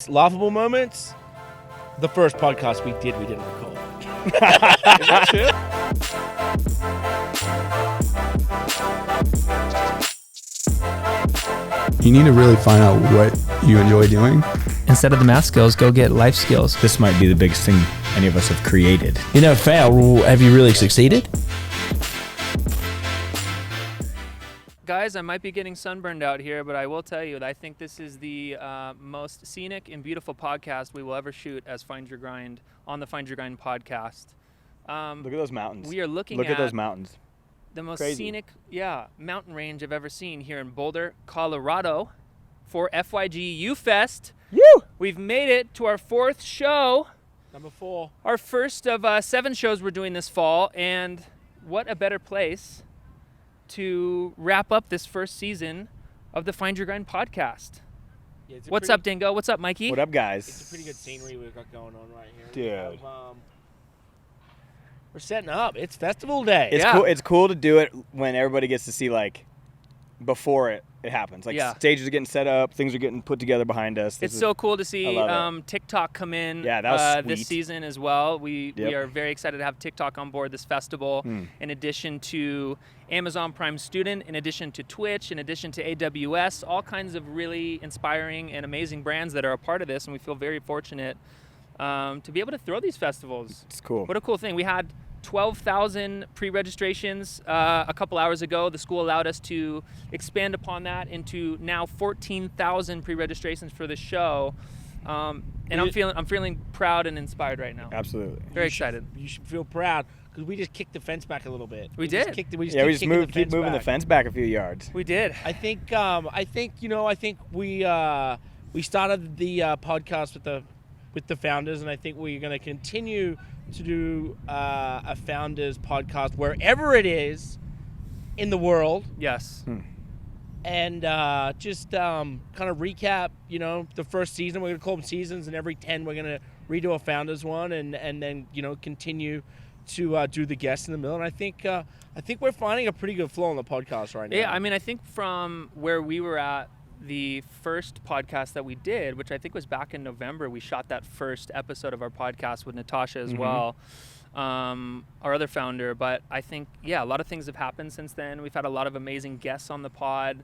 Laughable moments. The first podcast we didn't record. Is that true? You need to really find out what you enjoy doing. Instead of the math skills, go get life skills. This might be the biggest thing any of us have created. You never failed. Have you really succeeded? Guys, I might be getting sunburned out here, but I will tell you that I think this is the most scenic and beautiful podcast we will ever shoot as Find Your Grind on the Find Your Grind podcast. Look at those mountains. We are looking Look at those mountains. The most Crazy. scenic, mountain range I've ever seen here in Boulder, Colorado for FYG U Fest. Woo! We've made it to our fourth show. Number 4. Our first of 7 shows we're doing this fall, and what a better place to wrap up this first season of the Find Your Grind podcast. Yeah, What's up, Dingo? What's up, Mikey? What up, guys? It's a pretty good scenery we've got going on right here. Dude. We're setting up. It's festival day. It's Yeah. cool. It's cool to do it when everybody gets to see, like, before it happens. Like, Yeah. stages are getting set up, things are getting put together behind us. It's so cool to see I love TikTok come in Yeah, that was this sweet. season as well. We Yep. are very excited to have TikTok on board this festival, in addition to Amazon Prime Student, in addition to Twitch, in addition to AWS, all kinds of really inspiring and amazing brands that are a part of this, and we feel very fortunate to be able to throw these festivals. It's cool. What a cool thing. We had 12,000 pre-registrations a couple hours ago. The school allowed us to expand upon that into now 14,000 pre-registrations for the show. And I'm feeling proud and inspired right now. Absolutely. Very excited. You should feel proud because we just kicked the fence back a little bit. We just did. kicked it- we just Yeah, keep we just kicking keep moving the back. fence back a few yards. We did. I think we started the podcast with the founders, and I think we're going to continue to do a founders podcast wherever it is in the world, Yes. and just kind of recap. The first season. We're going to call them seasons, and every 10 we're going to redo a founders one, and then continue to do the guests in the middle. And I think we're finding a pretty good flow on the podcast right now. Yeah, I mean, I think from where we were at the first podcast that we did, which I think was back in November, we shot that first episode of our podcast with Natasha as well, our other founder. But I think, a lot of things have happened since then. We've had a lot of amazing guests on the pod.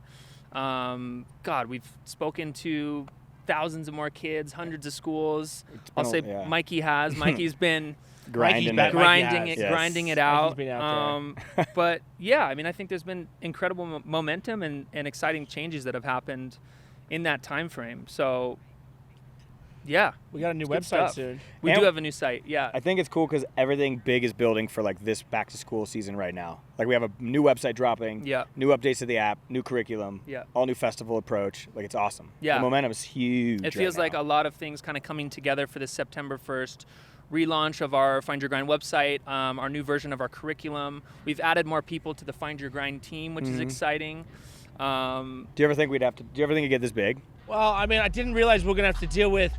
We've spoken to thousands of more kids, hundreds of schools. I'll say Mikey has. Mikey's been Grinding Mikey's it. back. grinding it out. Mikey's been out there. But I mean, I think there's been incredible momentum and exciting changes that have happened in that time frame. So, We got a new good website stuff. soon. we And do have a new site. Yeah. I think it's cool because everything big is building for, like, this back-to-school season right now. Like, we have a new website dropping, Yeah. new updates to the app, new curriculum, Yeah. all new festival approach. Like, it's awesome. Yeah. The momentum is huge. It feels right like now. a lot of things kind of coming together for this September 1st relaunch of our Find Your Grind website, our new version of our curriculum. We've added more people to the Find Your Grind team, which is exciting. Do you ever think it'd get this big? Well, I mean, I didn't realize we were going to have to deal with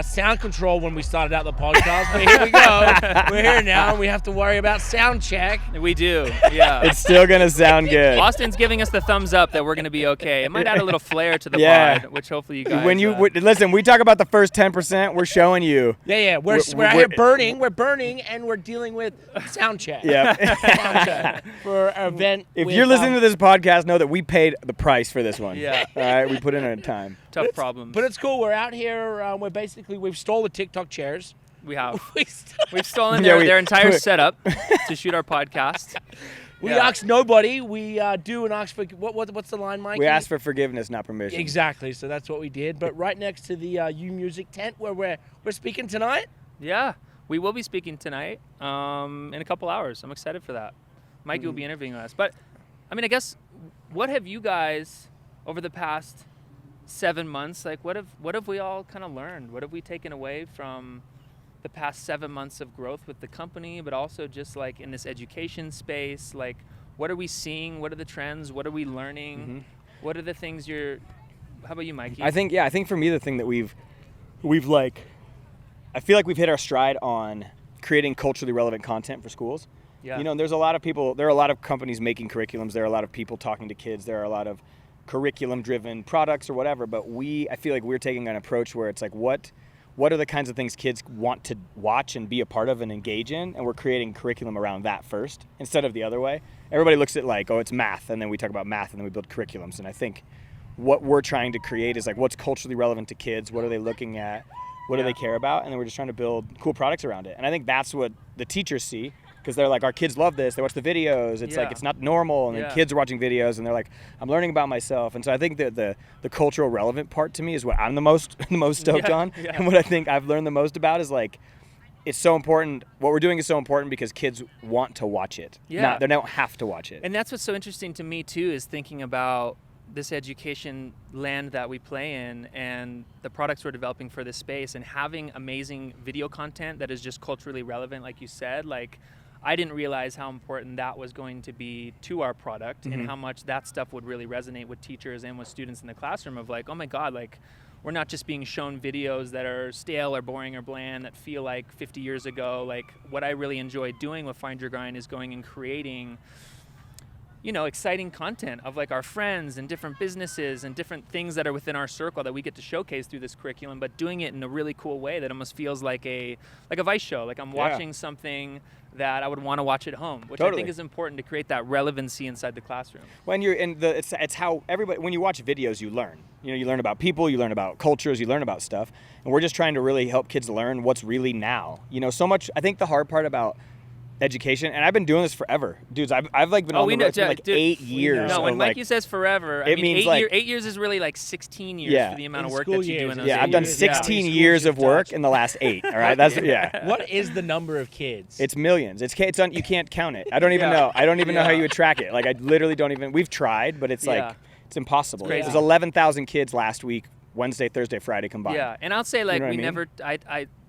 sound control when we started out the podcast, but here we go. We're here now, and we have to worry about sound check. We do, yeah. It's still gonna sound good. Austin's giving us the thumbs up that we're going to be okay. It might add a little flair to the Yeah. pod, which hopefully you guys... Listen, we talk about the first 10%. We're showing you. Yeah, we're out here burning. We're burning, and we're dealing with sound check. Yeah. Sound check for our event. If you're listening to this podcast, know that we paid the price for this one. Yeah. All right, we put in our time. Tough problems. But it's cool. We're out here. We've stole the TikTok chairs. We have. We We've stolen Yeah, their entire setup to shoot our podcast. asked nobody. We do and ask for what's the line, Mike? We asked for forgiveness, not permission. Exactly. So that's what we did. But right next to the U Music tent where we're speaking tonight. Yeah, we will be speaking tonight in a couple hours. I'm excited for that. Mikey will be interviewing us. But, I mean, I guess, what have you guys, over the past 7 months, like, what have we all kind of learned? What have we taken away from the past 7 months of growth with the company, but also just, like, in this education space? Like, what are we seeing? What are the trends? What are we learning? What are the things how about you, Mikey? I think for me, the thing that we've like, I feel like we've hit our stride on creating culturally relevant content for schools. Yeah. There's a lot of people, there are a lot of companies making curriculums. There are a lot of people talking to kids. There are a lot of curriculum-driven products or whatever, but I feel like we're taking an approach where it's like, what are the kinds of things kids want to watch and be a part of and engage in, and we're creating curriculum around that first instead of the other way. Everybody looks at like, oh, it's math, and then we talk about math, and then we build curriculums, and I think what we're trying to create is like, what's culturally relevant to kids, what are they looking at, what do they care about, and then we're just trying to build cool products around it. And I think that's what the teachers see, because they're like, our kids love this, they watch the videos, it's like, it's not normal, and then kids are watching videos and they're like, I'm learning about myself. And so I think that the cultural relevant part to me is what I'm the most stoked on, and what I think I've learned the most about is like, it's so important, what we're doing is so important because kids want to watch it. They don't have to watch it. And that's what's so interesting to me too, is thinking about this education land that we play in and the products we're developing for this space, and having amazing video content that is just culturally relevant, like you said. Like, I didn't realize how important that was going to be to our product, and how much that stuff would really resonate with teachers and with students in the classroom of like, oh my God, like, we're not just being shown videos that are stale or boring or bland that feel like 50 years ago. Like, what I really enjoy doing with Find Your Grind is going and creating, you know, exciting content of like our friends and different businesses and different things that are within our circle that we get to showcase through this curriculum, but doing it in a really cool way that almost feels like a Vice show. Like I'm watching something that I would want to watch at home, which I think is important to create that relevancy inside the classroom. When you're in it's how everybody, when you watch videos, you learn. You know, you learn about people, you learn about cultures, you learn about stuff. And we're just trying to really help kids learn what's really now. You know, so much, I think the hard part about education, and I've been doing this forever, dudes. I've like been on the road for like 8 years. No, when Mikey says forever, I mean 8 years is really like 16 years for the amount of work that you do in those 8 years. I've done 16 years of work in the last 8. All right, that's What is the number of kids? It's millions. You can't count it. I don't even know. I don't even know how you would track it. Like I literally don't even. We've tried, but it's like it's impossible. It was 11,000 kids last week, Wednesday, Thursday, Friday combined. Yeah, and I'll say like you know we never.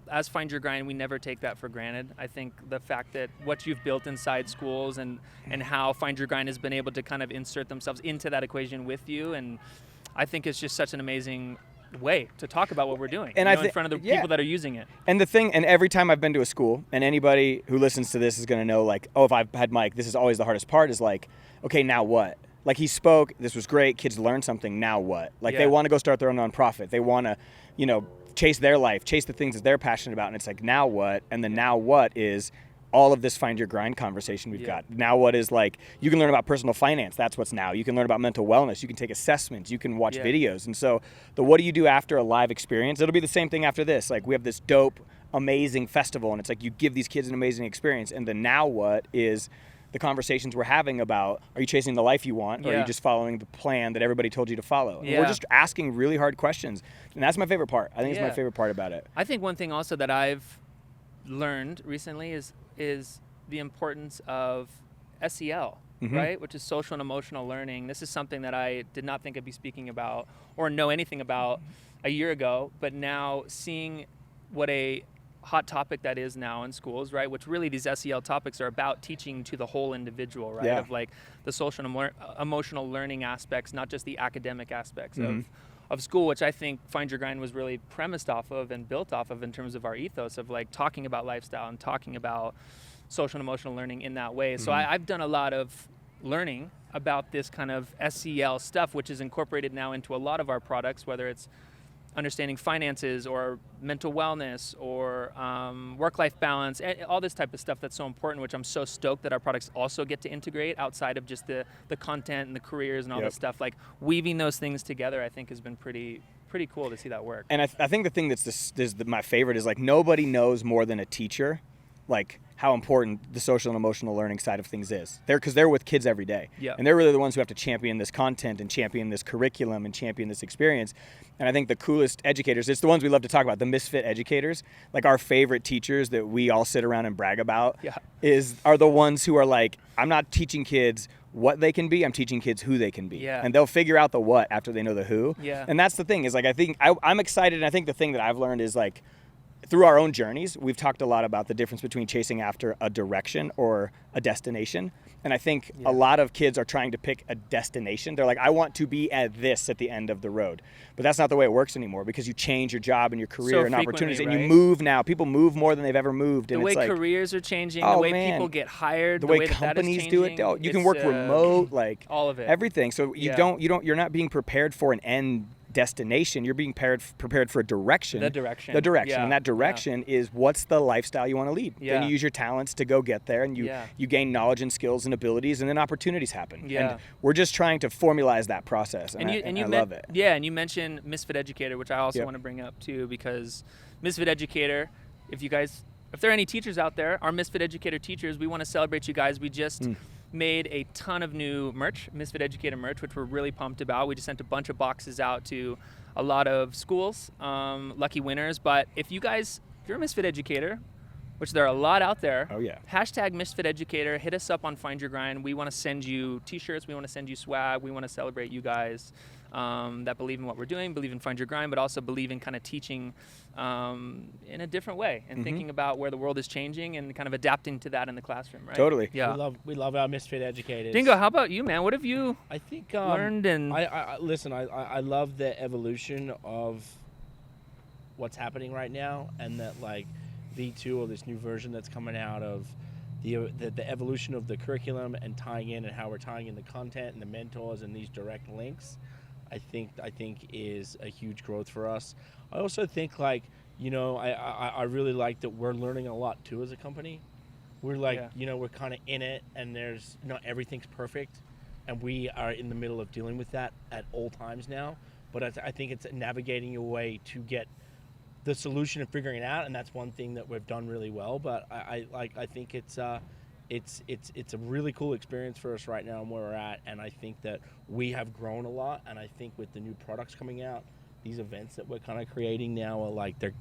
As Find Your Grind, we never take that for granted. I think the fact that what you've built inside schools and how Find Your Grind has been able to kind of insert themselves into that equation with you, and I think it's just such an amazing way to talk about what we're doing, and in front of the people that are using it. And every time I've been to a school, and anybody who listens to this is going to know, like, oh, if I've had Mike, this is always the hardest part, is like, okay, now what? Like, he spoke, this was great, kids learned something, now what? Like, they want to go start their own nonprofit. They want to, you know, chase their life, chase the things that they're passionate about, and it's like, now what? And the now what is all of this Find Your Grind conversation we've got. Now what is like, you can learn about personal finance, that's what's now. You can learn about mental wellness, you can take assessments, you can watch videos. And so the what do you do after a live experience, it'll be the same thing after this. Like, we have this dope, amazing festival, and it's like you give these kids an amazing experience, and the now what is the conversations we're having about, are you chasing the life you want, or are you just following the plan that everybody told you to follow? And we're just asking really hard questions, and that's my favorite part. I think it's my favorite part about it. I think one thing also that I've learned recently is the importance of SEL, right? Which is social and emotional learning. This is something that I did not think I'd be speaking about or know anything about a year ago, but now seeing what a hot topic that is now in schools, right? Which really these SEL topics are about teaching to the whole individual, right? Of like the social and emotional learning aspects, not just the academic aspects of school, which I think Find Your Grind was really premised off of and built off of in terms of our ethos of like talking about lifestyle and talking about social and emotional learning in that way. So I've done a lot of learning about this kind of SEL stuff, which is incorporated now into a lot of our products, whether it's understanding finances or mental wellness or work-life balance, all this type of stuff that's so important, which I'm so stoked that our products also get to integrate outside of just the content and the careers and all this stuff. Like weaving those things together, I think has been pretty cool to see that work. And I think the thing that's my favorite is like nobody knows more than a teacher, like how important the social and emotional learning side of things is. Because they're with kids every day. And they're really the ones who have to champion this content and champion this curriculum and champion this experience. And I think the coolest educators, it's the ones we love to talk about, the misfit educators, like our favorite teachers that we all sit around and brag about are the ones who are like, I'm not teaching kids what they can be, I'm teaching kids who they can be. And they'll figure out the what after they know the who. And that's the thing is like, I think I'm excited, and I think the thing that I've learned is like, through our own journeys, we've talked a lot about the difference between chasing after a direction or a destination. And I think a lot of kids are trying to pick a destination. They're like, I want to be at this at the end of the road. But that's not the way it works anymore, because you change your job and your career and opportunities, and you move now. People move more than they've ever moved. And the way it's like, careers are changing, oh, the way man. people get hired, the way that companies that is do it. changing, Oh, you can work remote, like all of it. everything. So you're not being prepared for an end destination. You're being prepared for a direction. The direction. Yeah. And that direction is what's the lifestyle you want to lead. Yeah. Then you use your talents to go get there, and you gain knowledge and skills and abilities, and then opportunities happen. Yeah. And we're just trying to formalize that process, and I love it. Yeah, and you mentioned Misfit Educator, which I also want to bring up too, because Misfit Educator, if there are any teachers out there, our Misfit Educator teachers, we want to celebrate you guys. We just made a ton of new merch, Misfit Educator merch, which we're really pumped about. We just sent a bunch of boxes out to a lot of schools, lucky winners. But if you're a Misfit Educator, which there are a lot out there, hashtag Misfit Educator, hit us up on Find Your Grind. We want to send you t-shirts, we want to send you swag, we want to celebrate you guys that believe in what we're doing, believe in Find Your Grind, but also believe in kind of teaching in a different way and thinking about where the world is changing and kind of adapting to that in the classroom, right? Totally. Yeah. We love our Misfit Educators. Dingo, how about you, man? What have you learned? And I love the evolution of what's happening right now, and that like V2, or this new version that's coming out of the evolution of the curriculum and tying in, and how we're tying in the content and the mentors and these direct links, I think is a huge growth for us. I also think I really like that we're learning a lot too as a company. We're we're kind of in it, and there's not everything's perfect, and we are in the middle of dealing with that at all times now. But I think it's navigating your way to get the solution and figuring it out, and that's one thing that we've done really well. But I think it's a really cool experience for us right now and where we're at, and I think that we have grown a lot. And I think with the new products coming out, these events that we're kind of creating now are like they're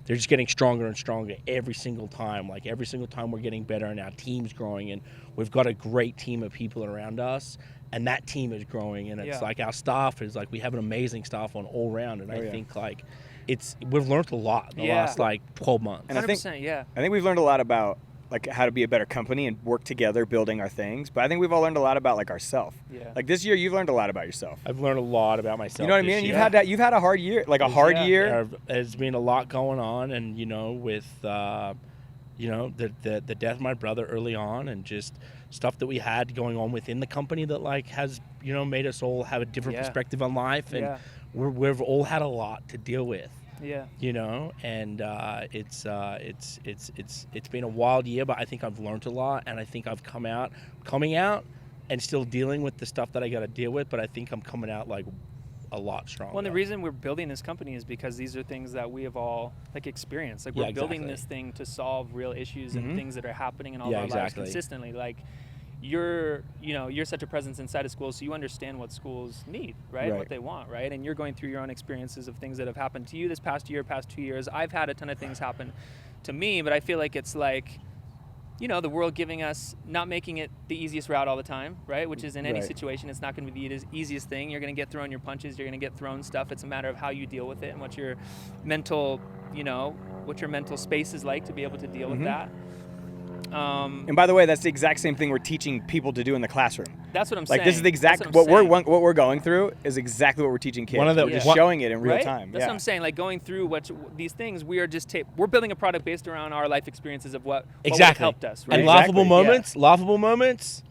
just getting stronger and stronger every single time. Like every single time we're getting better, and our team's growing, and we've got a great team of people around us, and that team is growing. And it's like our staff is like, we have an amazing staff on all round, and I think like we've learned a lot in the last 12 months. And 100%, I think we've learned a lot about like how to be a better company and work together building our things. But I think we've all learned a lot about like ourselves. Yeah. Like this year, you've learned a lot about yourself. I've learned a lot about myself. You know what I mean? You've had a hard year, like a hard year. There's been a lot going on, and with the death of my brother early on, and just stuff that we had going on within the company that like has made us all have a different perspective on life, and we've all had a lot to deal with. Yeah. And it's been a wild year, but I think I've learned a lot, and I think I've coming out and still dealing with the stuff that I got to deal with, but I think I'm coming out like a lot stronger. Well, and the reason we're building this company is because these are things that we have all like experienced. Like we're building this thing to solve real issues and things that are happening in all our lives consistently. Like you're such a presence inside of schools, so you understand what schools need, right? And what they want, right? And you're going through your own experiences of things that have happened to you this past year, past 2 years. I've had a ton of things happen to me, but I feel like it's like, the world giving us, not making it the easiest route all the time, right? Which is in any situation, it's not going to be the easiest thing. You're going to get thrown your punches, you're going to get thrown stuff. It's a matter of how you deal with it and what your mental, what your mental space is like to be able to deal with that. And by the way, that's the exact same thing we're teaching people to do in the classroom. That's what I'm saying. Like this is the exact what we're going through is exactly what we're teaching kids. We're just showing it in real time. That's what I'm saying. Like going through these things, we are just we're building a product based around our life experiences of what helped us. Right? And laughable moments.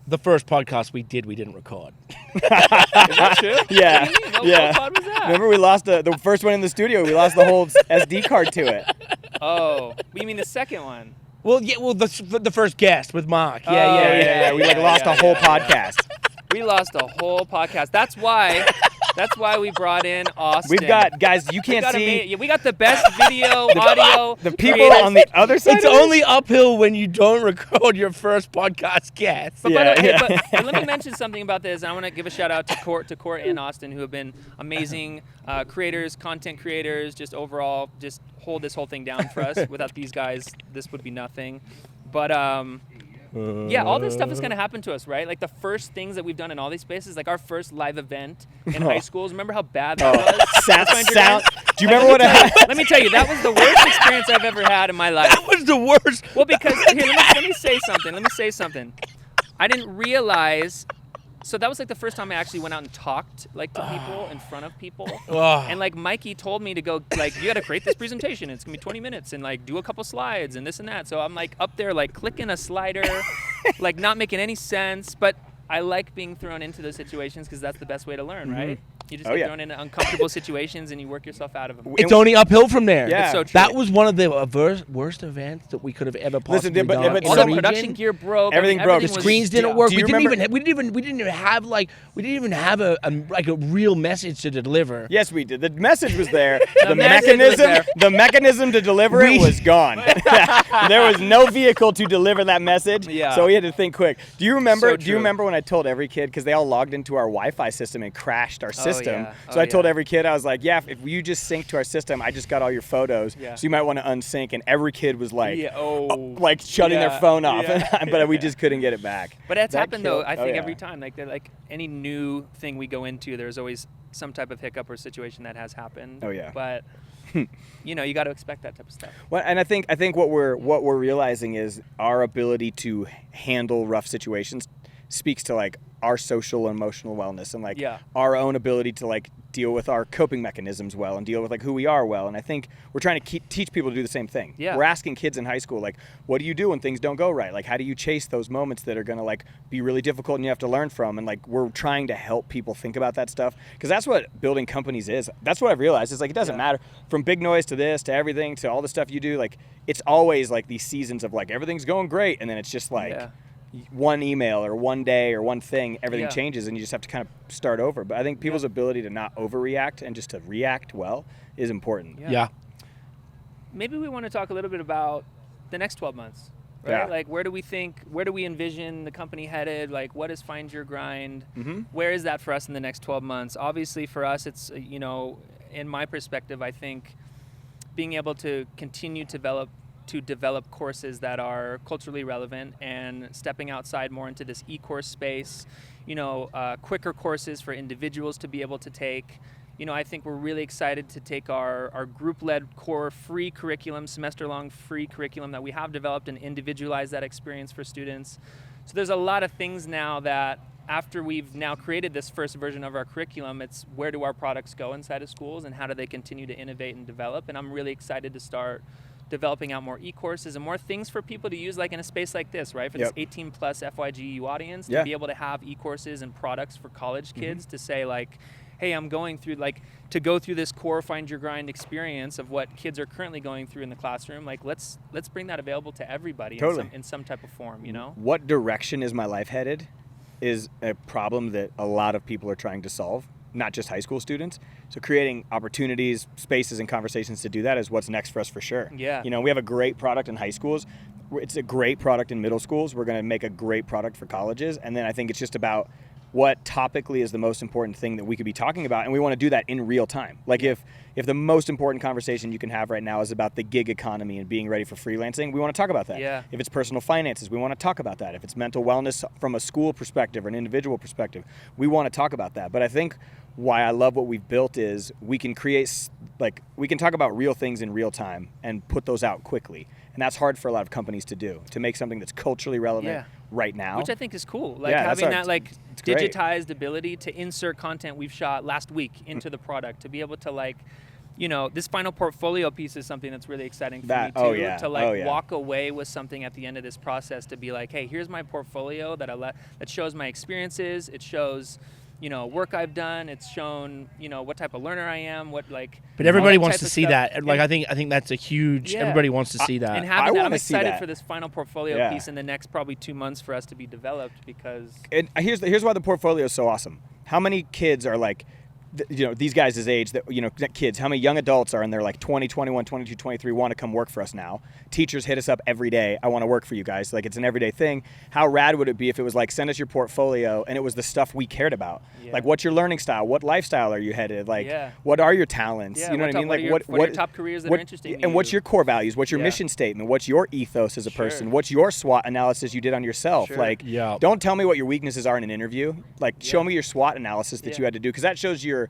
The first podcast we didn't record. Is that true? Yeah. What pod was that? Remember we lost the first one in the studio. We lost the whole SD card to it. Oh, you mean the second one? Well, the first guest with Mark. We lost a whole podcast. We lost a whole podcast. That's why we brought in Austin. We've got, guys, you can't see. We got the best video, audio. The people on the other side. It's only uphill when you don't record your first podcast guest. But let me mention something about this. I want to give a shout out to Court and Austin, who have been amazing creators, content creators, just overall, just hold this whole thing down for us. Without these guys, this would be nothing. But Yeah, all this stuff is going to happen to us, right? Like the first things that we've done in all these spaces, like our first live event in high schools. Remember how bad that was? Sound. Do you remember what I had? Let me tell you, that was the worst experience I've ever had in my life. That was the worst. Well, because here, let me say something. I didn't realize. So that was like the first time I actually went out and talked like to people in front of people. And like Mikey told me to go, like, you got to create this presentation. It's gonna be 20 minutes and like do a couple slides and this and that. So I'm like up there like clicking a slider, like not making any sense. But I like being thrown into those situations because that's the best way to learn, right? You just get thrown into uncomfortable situations and you work yourself out of them. It's only uphill from there. Yeah. It's so true. That was one of the worst events that we could have ever possibly done. but All so the production gear broke. Everything broke. The screens didn't work. Do We you didn't remember- even have a real message to deliver. Yes, we did. The message was there. the message was there. the mechanism to deliver it was gone. There was no vehicle to deliver that message. Yeah. So we had to think quick. Do you remember? So do you true. remember when I told every kid, because they all logged into our Wi-Fi system and crashed our system? yeah. So I told every kid, I was like, yeah, if you just sync to our system, I just got all your photos. Yeah. So you might want to unsync. And every kid was like, like shutting Yeah. their phone off. Yeah. But we just couldn't get it back. But that's That happened though. killed- I oh, think yeah. every time, like any new thing we go into, there's always some type of hiccup or situation that has happened. Oh, yeah. But you got to expect that type of stuff. Well, and I think what we're realizing is our ability to handle rough situations speaks to like our social and emotional wellness and like our own ability to like deal with our coping mechanisms well and deal with like who we are well. And I think we're trying to teach people to do the same thing. Yeah. We're asking kids in high school, like, what do you do when things don't go right? Like, how do you chase those moments that are going to like be really difficult and you have to learn from? And like, we're trying to help people think about that stuff because that's what building companies is. That's what I've realized. It's like, it doesn't matter from big noise to this, to everything, to all the stuff you do. Like, it's always like these seasons of like, everything's going great. And then it's just like, one email or one day or one thing, everything changes and you just have to kind of start over. But I think people's ability to not overreact and just to react well is important. Yeah. Maybe we want to talk a little bit about the next 12 months, right? Yeah. Like where do we envision the company headed? Like what is Find Your Grind? Mm-hmm. Where is that for us in the next 12 months? Obviously for us, it's, in my perspective, I think being able to continue to develop courses that are culturally relevant and stepping outside more into this e-course space, quicker courses for individuals to be able to take. I think we're really excited to take our group-led core free curriculum, semester-long free curriculum that we have developed and individualize that experience for students. So there's a lot of things now that after we've now created this first version of our curriculum, it's where do our products go inside of schools and how do they continue to innovate and develop? And I'm really excited to start developing out more e-courses and more things for people to use like in a space like this, right? For this 18 plus FYG U audience to be able to have e-courses and products for college kids to say like, hey, I'm going through to go through this core Find Your Grind experience of what kids are currently going through in the classroom. Like let's bring that available to everybody in some type of form, What direction is my life headed is a problem that a lot of people are trying to solve, not just high school students. So creating opportunities, spaces, and conversations to do that is what's next for us for sure. Yeah. We have a great product in high schools. It's a great product in middle schools. We're going to make a great product for colleges. And then I think it's just about what topically is the most important thing that we could be talking about. And we want to do that in real time. Like if the most important conversation you can have right now is about the gig economy and being ready for freelancing, we want to talk about that. Yeah. If it's personal finances, we want to talk about that. If it's mental wellness from a school perspective or an individual perspective, we want to talk about that. But I think why I love what we've built is we can we can talk about real things in real time and put those out quickly. And that's hard for a lot of companies to do, to make something that's culturally relevant right now. Which I think is cool. Like having that it's great. digitized ability to insert content we've shot last week into the product, to be able to this final portfolio piece is something that's really exciting for me too. To walk away with something at the end of this process to be like, hey, here's my portfolio that shows my experiences. It shows work I've done. It's shown, what type of learner I am, But everybody wants to see that. Like I think that's a huge. Everybody wants to see that. And having that, I'm excited for this final portfolio piece in the next probably 2 months for us to be developed because. And here's why the portfolio is so awesome. How many kids are like these guys' age, that kids, how many young adults are in there like 20, 21, 22, 23 want to come work for us now? Teachers hit us up every day. I want to work for you guys. Like, it's an everyday thing. How rad would it be if it was like, send us your portfolio and it was the stuff we cared about? Yeah. Like, what's your learning style? What lifestyle are you headed? Like, Yeah. what are your talents? Yeah, You know what I mean? what Like, are your top careers that are interesting to and what's you? your core values? What's your Yeah. mission statement? What's your ethos as a Sure. person? What's your SWOT analysis you did on yourself? Sure. Like, Yeah. don't tell me what your weaknesses are in an interview. Like, show Yeah. me your SWOT analysis that Yeah. you had to do, because that shows you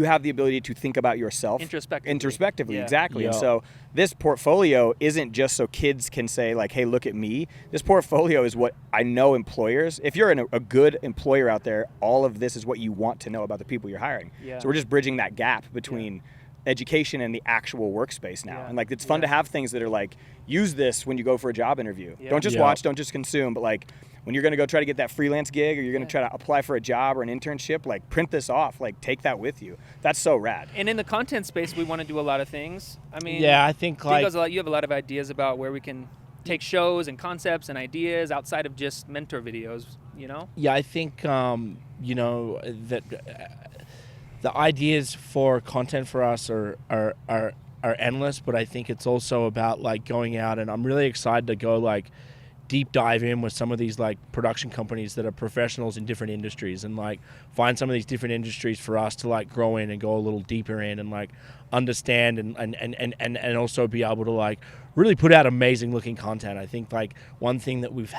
have the ability to think about yourself introspectively. Yeah. Exactly. And Yeah. so this portfolio isn't just so kids can say like, hey, look at me. This portfolio is what I know employers, if you're a good employer out there, all of this is what you want to know about the people you're hiring. Yeah. So we're just bridging that gap between education and the actual workspace now. Yeah. And like, it's fun to have things that are like, use this when you go for a job interview. Yeah. Don't just Yeah. watch, don't just consume, but like, when you're going to go try to get that freelance gig, or you're going to try to apply for a job or an internship, like, print this off, like, take that with you. That's so rad. And in the content space, we want to do a lot of things. I mean, Yeah, I think like you have a lot of ideas about where we can take shows and concepts and ideas outside of just mentor videos, I think that the ideas for content for us are endless, but I think it's also about like going out, and I'm really excited to go like deep dive in with some of these like production companies that are professionals in different industries, and like find some of these different industries for us to like grow in and go a little deeper in and like understand and also be able to like really put out amazing looking content. I think like one thing that we've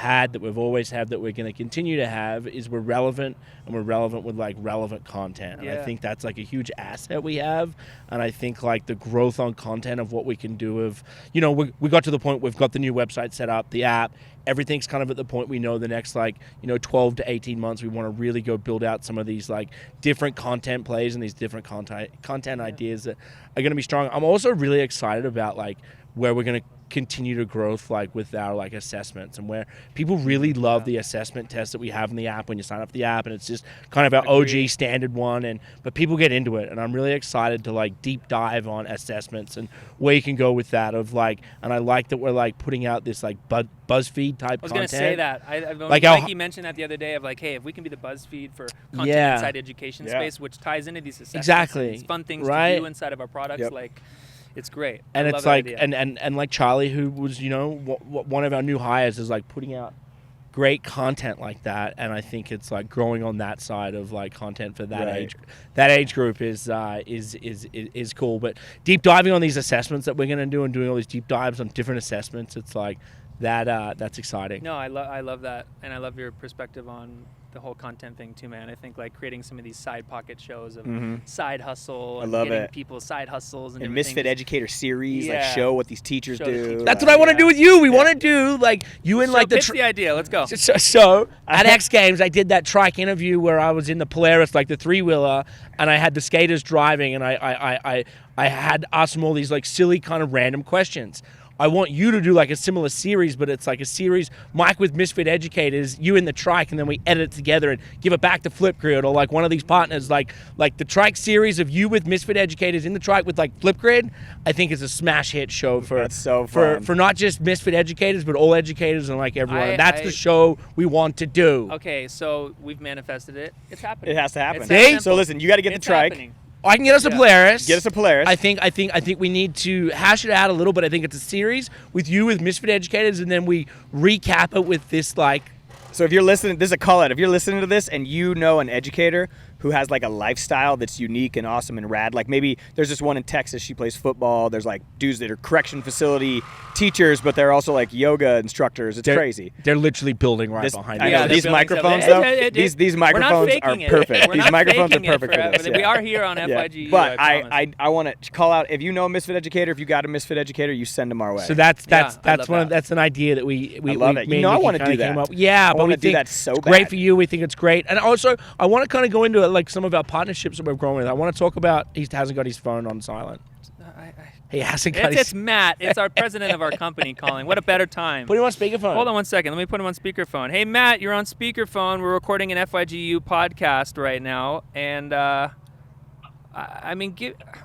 always had that we're going to continue to have is we're relevant, and we're relevant with like relevant content. And I think that's like a huge asset we have. And I think like the growth on content of what we can do of, we got to the point, we've got the new website set up, the app, everything's kind of at the point we know the next 12 to 18 months we want to really go build out some of these like different content plays and these different content ideas that are going to be strong. I'm also really excited about like where we're going to continue to growth like with our like assessments, and where people really love the assessment test that we have in the app when you sign up for the app, and it's just kind of our OG standard one, but people get into it, and I'm really excited to like deep dive on assessments and where you can go with that of like, and I like that we're like putting out this like BuzzFeed type content. I was going to say that. Like Mikey mentioned that the other day of like, hey, if we can be the BuzzFeed for content inside education space, which ties into these assessments, exactly, and these fun things right? to do inside of our products, like. It's great. And I it's love like, that idea. and like Charlie, who was, one of our new hires, is like putting out great content like that. And I think it's like growing on that side of like content for that age group is cool. But deep diving on these assessments that we're going to do, and doing all these deep dives on different assessments, it's like that's exciting. No, I love that. And I love your perspective on the whole content thing too, man. I think like creating some of these side pocket shows of side hustle and getting people side hustles and Misfit Educator series, like show what these teachers do. That's what I want to do with you. We want to do like you and like pitch the idea. Let's go. So at X Games, I did that trike interview where I was in the Polaris, like the 3-wheeler, and I had the skaters driving, and I had asked them all these like silly kind of random questions. I want you to do like a similar series, but it's like a series, Mike with Misfit Educators, you in the trike, and then we edit it together and give it back to Flipgrid, or like one of these partners, like the trike series of you with Misfit Educators in the trike with like Flipgrid. I think it's a smash hit show for not just Misfit Educators, but all educators and like everyone. That's the show we want to do. Okay, so we've manifested it. It's happening. It has to happen. So listen, you got to get the trike. Happening. I can get us a Polaris. Get us a Polaris. I think we need to hash it out a little bit. I think it's a series with you with Misfit Educators, and then we recap it with this like. So if you're listening, this is a call out. If you're listening to this and you know an educator who has like a lifestyle that's unique and awesome and rad, like maybe there's this one in Texas, she plays football. There's like dudes that are correction facility teachers, but they're also like yoga instructors. It's crazy. They're literally building behind me. I know, these microphones though. These microphones are perfect. These microphones are perfect for this. We are here on FYG U. But I want to call out, if you know a Misfit Educator, if you got a Misfit Educator, you send them our way. So that's an idea that we love it. I want to do that. Yeah, but we think that's so great for you. We think it's great, and also I want to kind of go into like some of our partnerships that we're growing with. I want to talk about. He hasn't got his phone on silent. He hasn't got It's Matt. It's our president of our company calling. What a better time. Put him on speakerphone. Hold on 1 second. Let me put him on speakerphone. Hey, Matt, you're on speakerphone. We're recording an FYG U podcast right now. And, I mean,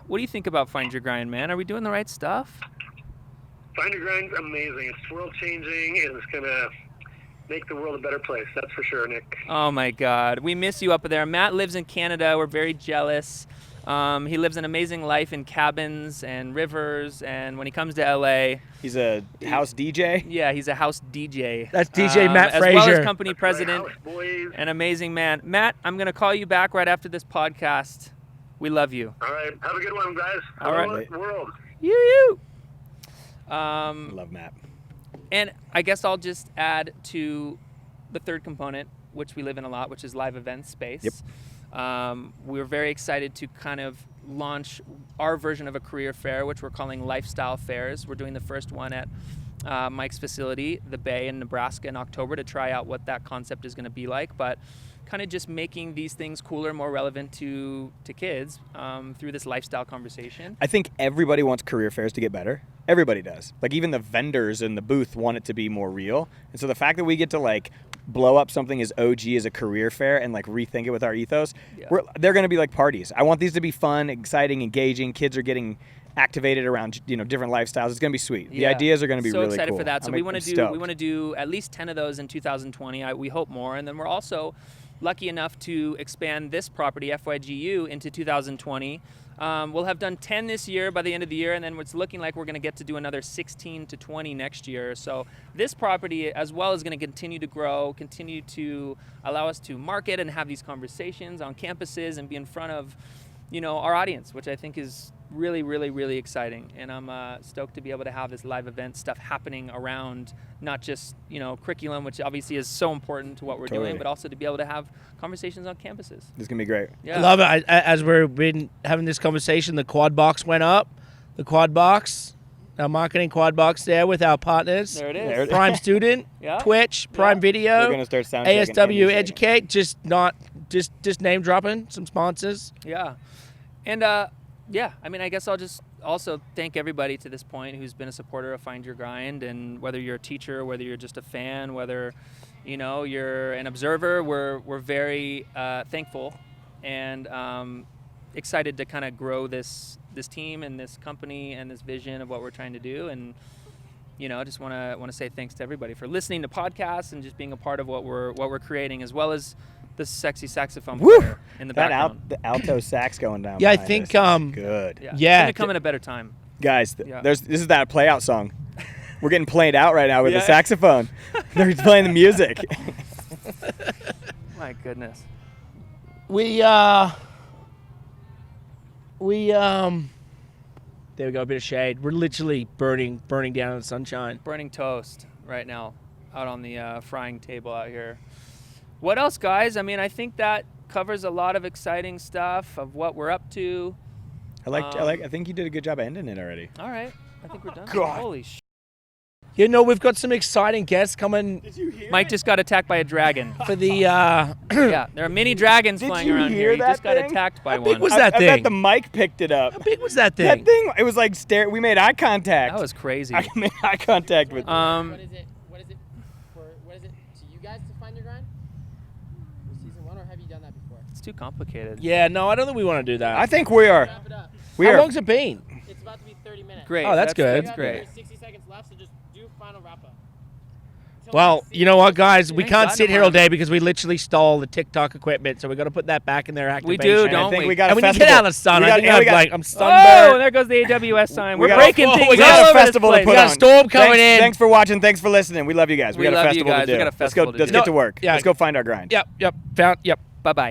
what do you think about Find Your Grind, man? Are we doing the right stuff? Find Your Grind's amazing. It's world-changing, and it's going to make the world a better place. That's for sure, Nick. Oh my God, we miss you up there. Matt lives in Canada. We're very jealous. He lives an amazing life in cabins and rivers, and when he comes to LA, He's a house DJ. yeah, he's a house DJ. That's DJ Matt as well as Frazier. company president. House boys. An amazing man. Matt, I'm going to call you back right after this podcast. We love you. All right. Have a good one, guys. All right. Hello, world. You. Love Matt. And I guess I'll just add to the third component, which we live in a lot, which is live event space. Yep. We're very excited to kind of launch our version of a career fair, which we're calling Lifestyle Fairs. We're doing the first one at Mike's facility, the Bay in Nebraska, in October to try out what that concept is going to be like. But kind of just making these things cooler, more relevant to kids through this lifestyle conversation. I think everybody wants career fairs to get better. Everybody does. Like even the vendors in the booth want it to be more real. And so the fact that we get to like blow up something as OG as a career fair and like rethink it with our ethos, they're going to be like parties. I want these to be fun, exciting, engaging. Kids are getting activated around different lifestyles. It's going to be sweet. The ideas are going to be so really excited cool. for that. So I'm we want stoked. to do at least 10 of those in 2020. We hope more, and then we're also lucky enough to expand this property, FYG U, into 2020. We'll have done 10 this year by the end of the year, and then it's looking like we're going to get to do another 16 to 20 next year. So this property as well is going to continue to grow, continue to allow us to market and have these conversations on campuses and be in front of, our audience, which I think is really, really, really exciting. And I'm stoked to be able to have this live event stuff happening around not just, curriculum, which obviously is so important to what we're doing, but also to be able to have conversations on campuses. This is going to be great. Yeah. I love it. As we've been having this conversation, the quad box went up. The quad box, our marketing quad box there with our partners. There it is. There it is. Prime Student, Yeah. Twitch, Prime Video, We're going to start sound checking ASW any second. Educate, just name dropping some sponsors. Yeah. And I guess I'll just also thank everybody to this point who's been a supporter of Find Your Grind, and whether you're a teacher, whether you're just a fan, whether you're an observer, we're very thankful and excited to kind of grow this team and this company and this vision of what we're trying to do. And I just want to say thanks to everybody for listening to podcasts and just being a part of what we're creating, as well as the sexy saxophone player in the background. The alto sax going down. Yeah, I behind think, us is good. Yeah. Couldn't come at a better time. Guys, this is that play out song. We're getting played out right now with the saxophone. They're playing the music. My goodness. There we go, a bit of shade. We're literally burning down in the sunshine. Burning toast right now out on the frying table out here. What else, guys? I think that covers a lot of exciting stuff of what we're up to. I think you did a good job ending it already. All right. I think we're done. God. Holy sh**. We've got some exciting guests coming Mike just got attacked by a dragon. for the Yeah, there are many dragons Did flying you around hear here. He just that got thing? attacked by How big one. was that I thing? bet the mic picked it up. How big was that thing? That thing, it was like we made eye contact. That was crazy. I made eye contact with What is it to you guys to find your grind? For season 1, or have you done that before? It's too complicated. Yeah, no, I don't think we want to do that. I think we are. Wrap it up. How long's it been? It's about to be 30 minutes. Great. Oh, that's good. That's great. There's 60 seconds left, so just do final wrap up. Well, you know what, guys? We Thank can't God sit no here all one- day because we literally stole the TikTok equipment, so we got to put that back in their We activation. do, And I don't think we? we got a And we need to festival. get out of the sun. We I got- think and we got- I'm Oh, sunburned. there goes the AWS sign. We We're got a- breaking oh, things we got all a over this festival to place. put We got a on. storm coming in. Thanks for watching. Thanks for listening. We love you guys. We We got a love you festival guys. to do. We got a festival to Let's do. get to work. Yeah. Let's go find our grind. Yep. Bye-bye.